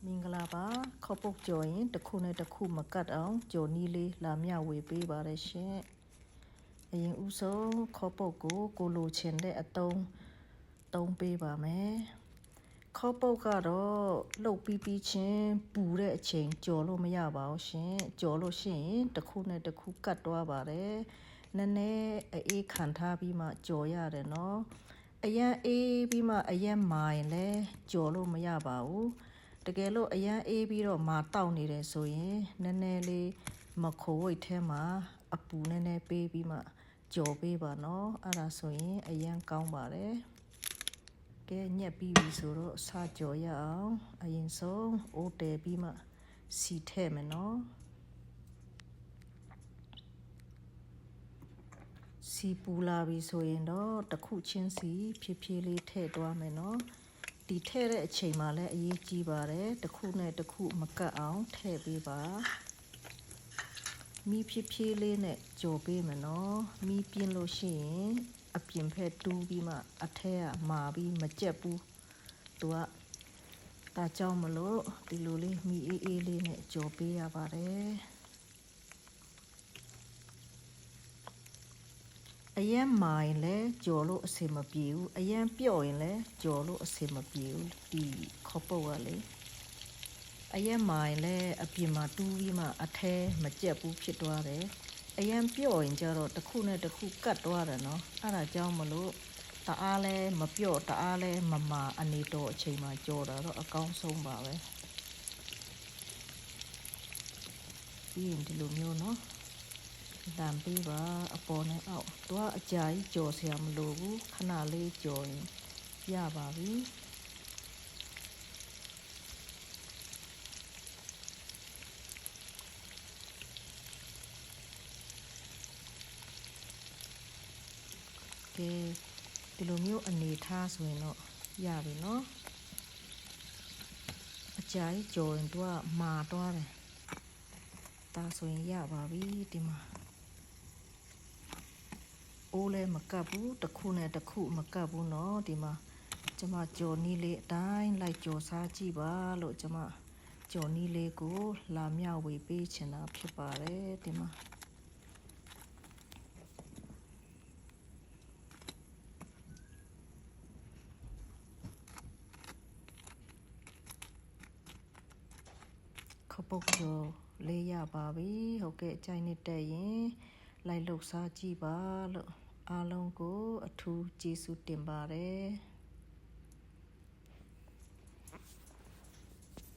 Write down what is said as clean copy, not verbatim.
မင်္ဂလာပါခေါပုတ်ကြော်ရင်တစ်ခုနဲ့တစ်ခုမကတ်အောင်ကြော်နီးလေးလာမျှဝေပေးပါရရှင်အရင်ဦးဆုံးခေါပုတ်ကိုလိုချင်တဲ့အသုံးပေးပါမယ်ခေါပုတ်ကတော့လှုပ်ပြီးချင်းပူတဲ့အချိန်ကြော်လို့မရပါဘူးရှင်ကြော်လို့ရှိရင်တစ်ခုနဲ့တစ်ခုကတ်သွားပါတယ်နည်းနည်းအေးခံထားပြီးမှကြော်ရတယ်နော်အရန်အေးပြီးမှအရန်မာရင်လည်းကြော်လို့မရပါဘူးတကယ်လို့အရန်အေးပြီးတော့မာတောက်နေတယ်ဆိုရင်နည်းနည်းလေးမခိုးဝိတ်ထဲမှာအပူနည်းနည်းပေးပြီးမှကြော်ပေးပါနော်အဲ့ဒါဆိုရင်အရန်ကောင်းပါတယ်ကဲညက်ပြီးပြီဆိုတော့စကြော်ရအောင်အရင်ဆုံးအိုးတဲပြီးမှစီထည့်မယ်နော်စီပူလာပြီဆိုရင်တော့တစ်ခုချင်းစီဖြည်းဖြည်းလေးထည့်သွားမယ်နော်ဒီထည့်တဲ့အချိန်မှာလည်းအရေးကြီးပါတယ်တစ်ခုနဲ့တစ်ခုမကတ်အောင်ထည့်ပေးပါမီးဖြည်းဖြည်းလေးနဲ့ကြော်ပေးမယ်နော်မီးပြင်းလို့ရှိရင်အပြင်ဖက်တူးပြီးမှအထက်ကမာပြီးမကြက်ဘူးသူကဒါကြောင့်မလို့ဒီလိုလေးမီးအေးလေးနဲ့ကြော်ပေးရပါတယ်အရန်မာရင်လည်းကြော်လို့အဆင်မပြေဘူးအရန်ပြော့ရင်လည်းကြော်လို့အဆင်မပြေဘူးဒီခေါပုတ်ကလေအရန်မာရင်လည်းအပြင်မှာတူးပြီးမှအထဲမကြက်ဘူးဖြစ်သွားတယ်အရန်ပြော့ရင်ကျတော့တစ်ခုနဲ့တစ်ခုကတ်သွားတယ်နော်အဲ့ဒါကြောင့်မလို့တအားလဲမပြော့တအားလဲမမာအနေတော်အချိန်မှာကြော်တာတော့အကောင်းဆုံးပါပဲပြီးရင်ဒီလိုမျိုးနော်တန်ပေးပါအပေါ်နဲ့အောက်တော့အကြာကြီးကြော်စရာမလိုဘူးခဏလေးကြော်ရင်ရပါပြီကဲဒီလိုမျိုးအနေထားဆိုရင်တော့ရပြီနော်အကြာကြီးကြော်ရင်တော့မာသွားတယ်ဒါဆိုရင်ရပါပြီဒီမှာအိုးလည်းမကပ်ဘူးတစ်ခုနဲ့တစ်ခုမကပ်ဘူးเนาะဒီမှာကျမကြော်နီးလေးအတိုင်းလိုက်ကြော်စားကြည့်ပါလို့ကျမကြော်နီးလေးကိုလာမျှဝေပေးချင်တာဖြစ်ပါတယ်ဒီမှာခေါပုတ်ကြော်လေးရပါပြီဟုတ်ကဲ့ကြိုက်နေတဲ့ရင်လိုက်လှုပ်စားကြည့်ပါလို့အားလုံးကိုအထူးကျေးဇူးတင်ပါတယ်